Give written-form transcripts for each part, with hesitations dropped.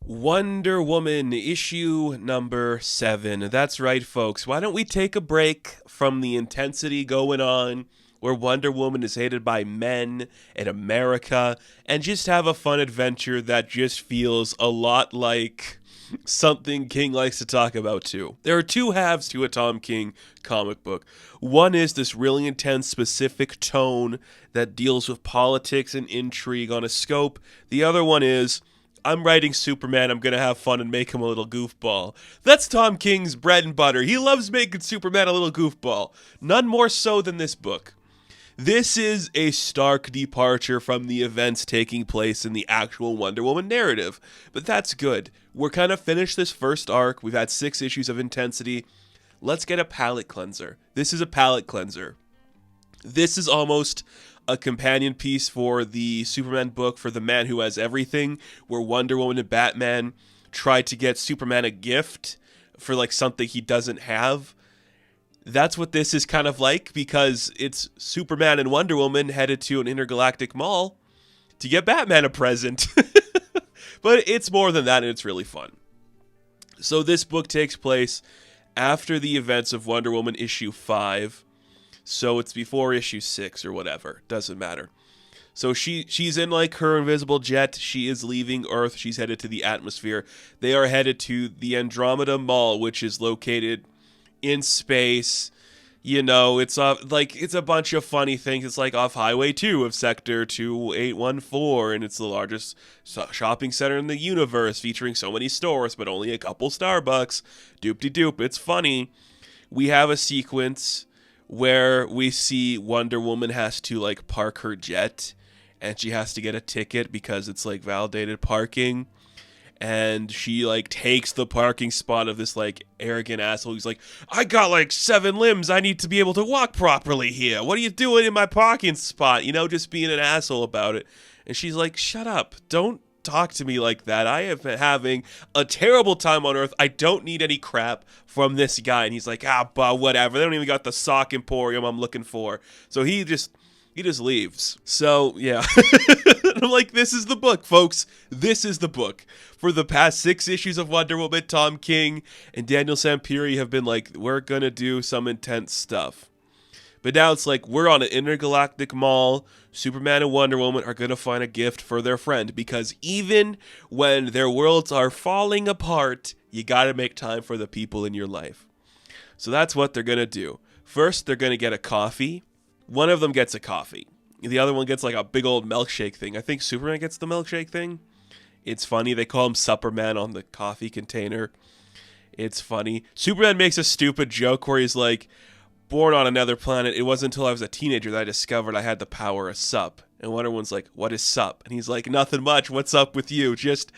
Wonder Woman issue number 7. That's right, folks. Why don't we take a break from the intensity going on where Wonder Woman is hated by men in America and just have a fun adventure that just feels a lot like something King likes to talk about too. There are two halves to a Tom King comic book. One is this really intense, specific tone that deals with politics and intrigue on a scope. The other one is, I'm writing Superman, I'm going to have fun and make him a little goofball. That's Tom King's bread and butter. He loves making Superman a little goofball. None more so than this book. This is a stark departure from the events taking place in the actual Wonder Woman narrative. But that's good. We're kind of finished this first arc. We've had 6 issues of intensity. Let's get a palate cleanser. This is a palate cleanser. This is almost a companion piece for the Superman book for The Man Who Has Everything, where Wonder Woman and Batman try to get Superman a gift for like something he doesn't have. That's what this is kind of like, because it's Superman and Wonder Woman headed to an intergalactic mall to get Batman a present. But it's more than that, and it's really fun. So this book takes place after the events of Wonder Woman issue 5. So it's before issue 6 or whatever. Doesn't matter. So she's in like her invisible jet. She is leaving Earth. She's headed to the atmosphere. They are headed to the Andromeda Mall, which is located in space. You know, it's it's a bunch of funny things. It's like off Highway 2 of Sector 2814, and it's the largest shopping center in the universe, featuring so many stores, but only a couple Starbucks. Doop-de-doop. It's funny. We have a sequence where we see Wonder Woman has to like park her jet, and she has to get a ticket because it's like validated parking. And she like takes the parking spot of this like arrogant asshole who's like, I got like 7 limbs, I need to be able to walk properly here. What are you doing in my parking spot? You know, just being an asshole about it. And she's like, shut up. Don't talk to me like that. I have been having a terrible time on Earth. I don't need any crap from this guy. And he's like, but whatever. They don't even got the sock emporium I'm looking for. So he just leaves. So, yeah. I'm like, this is the book, folks. This is the book. For the past 6 issues of Wonder Woman, Tom King and Daniel Samperi have been like, we're going to do some intense stuff. But now it's like, we're on an intergalactic mall. Superman and Wonder Woman are going to find a gift for their friend. Because even when their worlds are falling apart, you got to make time for the people in your life. So that's what they're going to do. First, they're going to get a coffee. One of them gets a coffee. The other one gets like a big old milkshake thing. I think Superman gets the milkshake thing. It's funny. They call him Supperman on the coffee container. It's funny. Superman makes a stupid joke where he's like, born on another planet. It wasn't until I was a teenager that I discovered I had the power of sup. And Wonder Woman's like, what is sup? And he's like, nothing much. What's up with you? Just,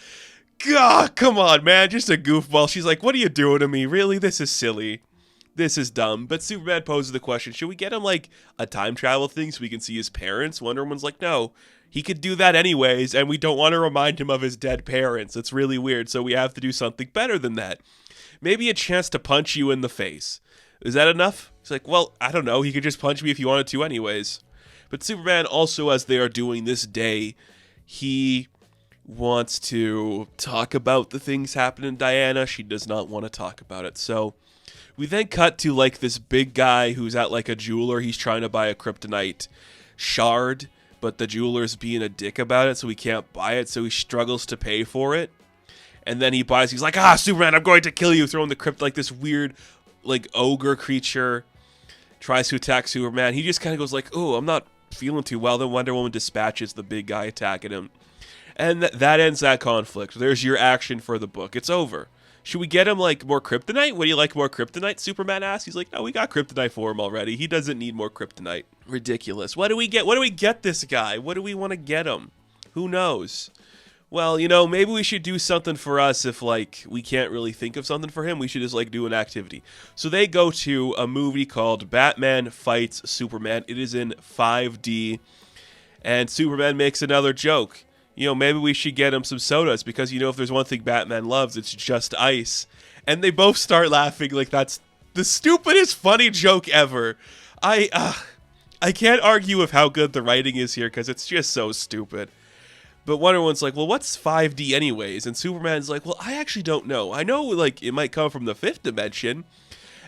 God, come on, man. Just a goofball. She's like, what are you doing to me? Really? This is silly. This is dumb. But Superman poses the question, should we get him like a time travel thing so we can see his parents? Wonder Woman's like, no, he could do that anyways, and we don't want to remind him of his dead parents. It's really weird, so we have to do something better than that. Maybe a chance to punch you in the face. Is that enough? He's like, well, I don't know. He could just punch me if he wanted to anyways. But Superman also, as they are doing this day, he wants to talk about the things happening in Diana. She does not want to talk about it, so we then cut to like this big guy who's at like a jeweler. He's trying to buy a kryptonite shard, but the jeweler's being a dick about it, so he can't buy it, so he struggles to pay for it. And then he buys, he's like, Superman, I'm going to kill you, throwing the crypt, like this weird like ogre creature tries to attack Superman. He just kind of goes like, oh, I'm not feeling too well. Then Wonder Woman dispatches the big guy attacking him. And that ends that conflict. There's your action for the book. It's over. Should we get him, like, more kryptonite? Would you like more kryptonite? Superman asks. He's like, no, we got kryptonite for him already. He doesn't need more kryptonite. Ridiculous. What do we get? What do we get this guy? What do we want to get him? Who knows? Well, you know, maybe we should do something for us if, like, we can't really think of something for him. We should just, like, do an activity. So they go to a movie called Batman Fights Superman. It is in 5D. And Superman makes another joke. You know, maybe we should get him some sodas because, you know, if there's one thing Batman loves, it's just ice. And they both start laughing like that's the stupidest funny joke ever. I can't argue with how good the writing is here because it's just so stupid. But Wonder Woman's like, well, what's 5D anyways? And Superman's like, well, I actually don't know. I know, like, it might come from the fifth dimension.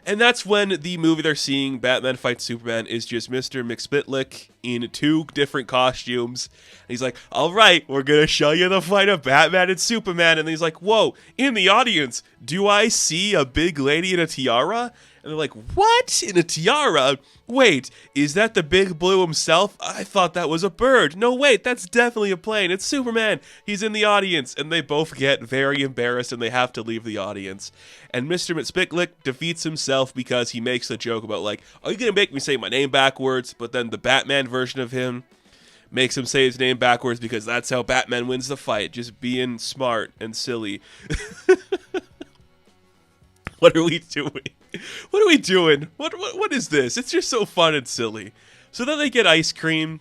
And that's when the movie they're seeing, Batman Fights Superman, is just Mr. McSpitlick in 2 different costumes. And he's like, all right, we're going to show you the fight of Batman and Superman. And he's like, whoa, in the audience, do I see a big lady in a tiara? And they're like, what? In a tiara? Wait, is that the Big Blue himself? I thought that was a bird. No, wait, that's definitely a plane. It's Superman. He's in the audience. And they both get very embarrassed and they have to leave the audience. And Mr. Mxyzptlk defeats himself because he makes a joke about, like, are you going to make me say my name backwards? But then the Batman version of him makes him say his name backwards because that's how Batman wins the fight. Just being smart and silly. What are we doing? What are we doing? What is this? It's just so fun and silly. So then they get ice cream.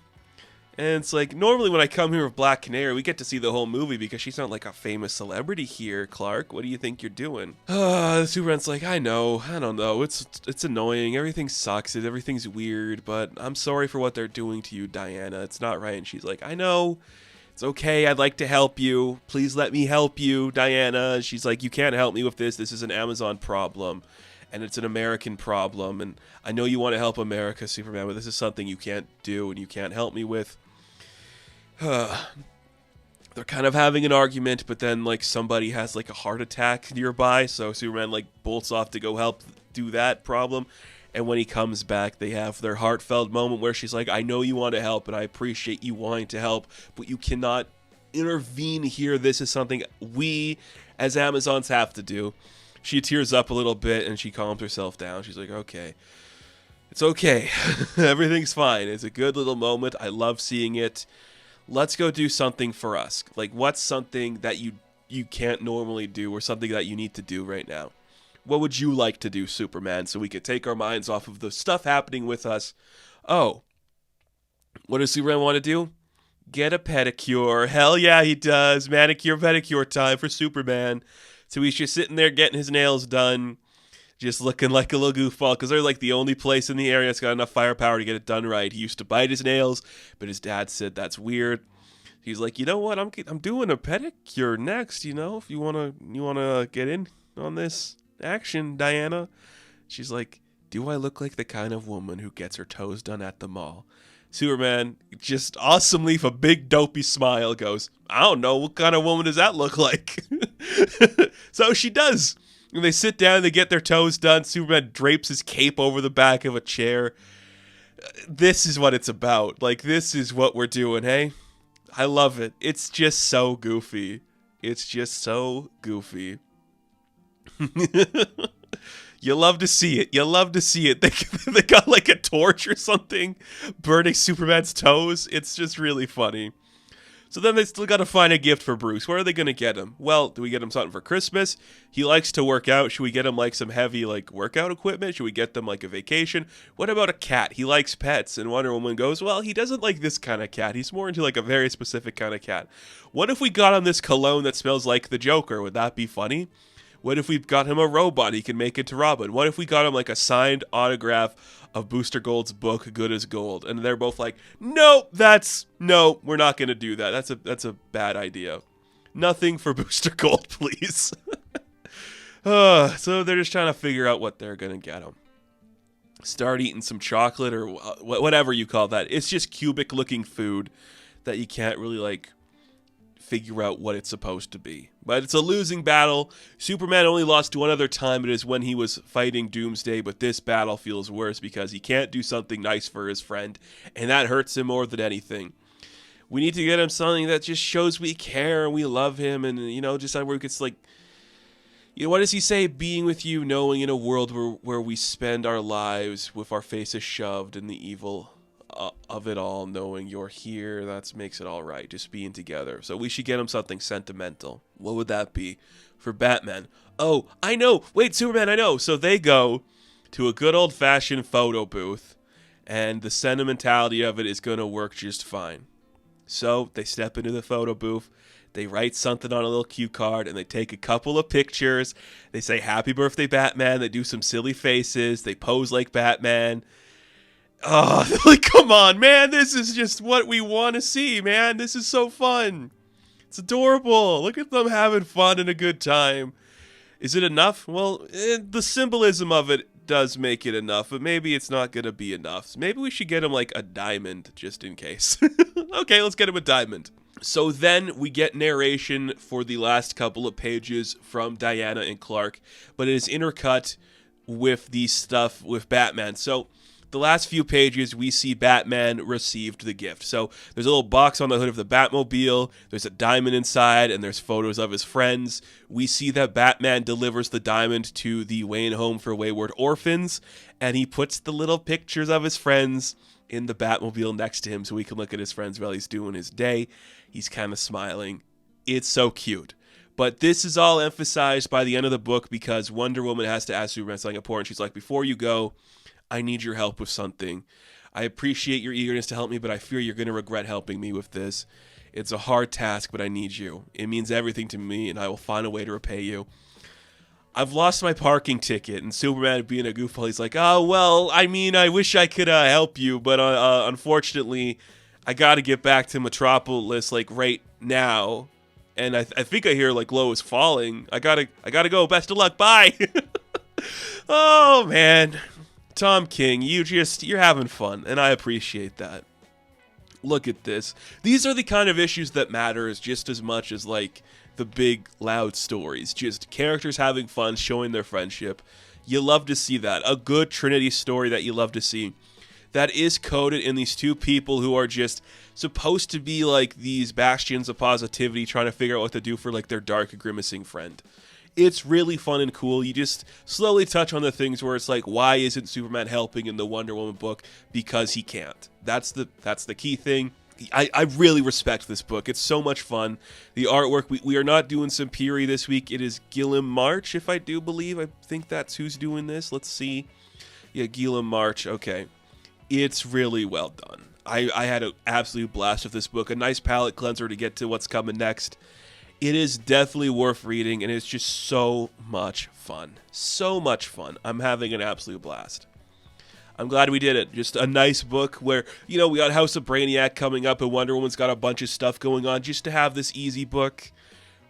And it's like, normally when I come here with Black Canary, we get to see the whole movie because she's not like a famous celebrity here, Clark. What do you think you're doing? Superman's like, I know. I don't know. It's annoying. Everything sucks. Everything's weird. But I'm sorry for what they're doing to you, Diana. It's not right. And she's like, I know. It's okay. I'd like to help you. Please let me help you, Diana. And she's like, you can't help me with this. This is an Amazon problem. And it's an American problem. And I know you want to help America, Superman, but this is something you can't do and you can't help me with. They're kind of having an argument, but then like somebody has like a heart attack nearby, so Superman like bolts off to go help do that problem. And when he comes back, they have their heartfelt moment where she's like, I know you want to help and I appreciate you wanting to help, but you cannot intervene here. This is something we as Amazons have to do. She tears up a little bit and she calms herself down. She's like, okay, it's okay. Everything's fine. It's a good little moment. I love seeing it. Let's go do something for us. Like, what's something that you can't normally do or something that you need to do right now? What would you like to do, Superman, so we could take our minds off of the stuff happening with us? Oh, what does Superman want to do? Get a pedicure. Hell yeah, he does. Manicure, pedicure time for Superman. So he's just sitting there getting his nails done, just looking like a little goofball, because they're like the only place in the area that's got enough firepower to get it done right. He used to bite his nails, but his dad said that's weird. He's like, you know what? I'm doing a pedicure next. You know, if you wanna get in on this action, Diana. She's like, do I look like the kind of woman who gets her toes done at the mall? Superman, just awesomely, with a big dopey smile, goes, I don't know, what kind of woman does that look like? So she does. And they sit down, they get their toes done. Superman drapes his cape over the back of a chair. This is what it's about. Like, this is what we're doing, hey? I love it. It's just so goofy. It's just so goofy. You love to see it. You love to see it. They got like a torch or something burning Superman's toes. It's just really funny. So then they still got to find a gift for Bruce. Where are they going to get him? Well, do we get him something for Christmas? He likes to work out. Should we get him like some heavy like workout equipment? Should we get them like a vacation? What about a cat? He likes pets. And Wonder Woman goes, well, he doesn't like this kind of cat. He's more into like a very specific kind of cat. What if we got him this cologne that smells like the Joker? Would that be funny? What if we got him a robot he can make into Robin? What if we got him like a signed autograph of Booster Gold's book, Good as Gold? And they're both like, no, we're not going to do that. That's a bad idea. Nothing for Booster Gold, please. So they're just trying to figure out what they're going to get him. Start eating some chocolate or whatever you call that. It's just cubic looking food that you can't really like figure out what it's supposed to be. But it's a losing battle. Superman only lost one other time. It is when he was fighting Doomsday, but this battle feels worse because he can't do something nice for his friend, and that hurts him more than anything. We need to get him something that just shows we care and we love him, and just where it's like, what does he say? Being with you, knowing in a world where we spend our lives with our faces shoved in the evil of it all, knowing you're here, that makes it all right, just being together. So we should get him something sentimental. What would that be for Batman? Oh, I know. Wait, Superman, I know. So they go to a good old-fashioned photo booth, and the sentimentality of it is going to work just fine. So they step into the photo booth, they write something on a little cue card, and they take a couple of pictures. They say, happy birthday, Batman. They do some silly faces. They pose like Batman. Oh, like, come on, man. This is just what we want to see, man. This is so fun. It's adorable. Look at them having fun and a good time. Is it enough? Well, the symbolism of it does make it enough, but maybe it's not going to be enough. So maybe we should get him like a diamond just in case. Okay, let's get him a diamond. So then we get narration for the last couple of pages from Diana and Clark, but it is intercut with the stuff with Batman. So the last few pages, we see Batman received the gift. So there's a little box on the hood of the Batmobile, there's a diamond inside, and there's photos of his friends. We see that Batman delivers the diamond to the Wayne Home for Wayward Orphans, and he puts the little pictures of his friends in the Batmobile next to him so he can look at his friends while he's doing his day. He's kind of smiling. It's so cute. But this is all emphasized by the end of the book because Wonder Woman has to ask Superman something important. She's like, before you go, I need your help with something. I appreciate your eagerness to help me, but I fear you're going to regret helping me with this. It's a hard task, but I need you. It means everything to me, and I will find a way to repay you. I've lost my parking ticket, and Superman, being a goofball, he's like, oh, well, I mean, I wish I could help you, but unfortunately, I got to get back to Metropolis, like, right now. And I think I hear, like, Lois falling. I gotta go. Best of luck. Bye. Oh, man. Tom King, you're having fun, and I appreciate that. Look at this. These are the kind of issues that matter just as much as, like, the big, loud stories. Just characters having fun, showing their friendship. You love to see that. A good Trinity story that you love to see. That is coded in these two people who are just supposed to be, like, these bastions of positivity trying to figure out what to do for, like, their dark, grimacing friend. It's really fun and cool. You just slowly touch on the things where it's like, why isn't Superman helping in the Wonder Woman book? Because he can't. That's the key thing. I really respect this book. It's so much fun. The artwork, we are not doing Sampiri this week. It is Gilliam March, if I do believe. I think that's who's doing this. Let's see. Yeah, Gilliam March. Okay. It's really well done. I had an absolute blast with this book. A nice palate cleanser to get to what's coming next. It is definitely worth reading, and it's just so much fun. So much fun. I'm having an absolute blast. I'm glad we did it. Just a nice book where, you know, we got House of Brainiac coming up, and Wonder Woman's got a bunch of stuff going on. Just to have this easy book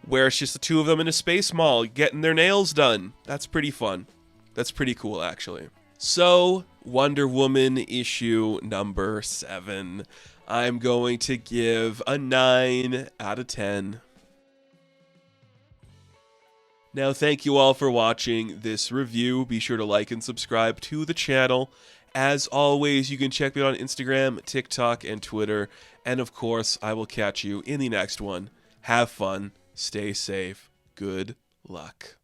where it's just the two of them in a space mall getting their nails done. That's pretty fun. That's pretty cool, actually. So, Wonder Woman issue number 7. I'm going to give a 9 out of 10. Now, thank you all for watching this review. Be sure to like and subscribe to the channel. As always, you can check me out on Instagram, TikTok, and Twitter. And of course, I will catch you in the next one. Have fun. Stay safe. Good luck.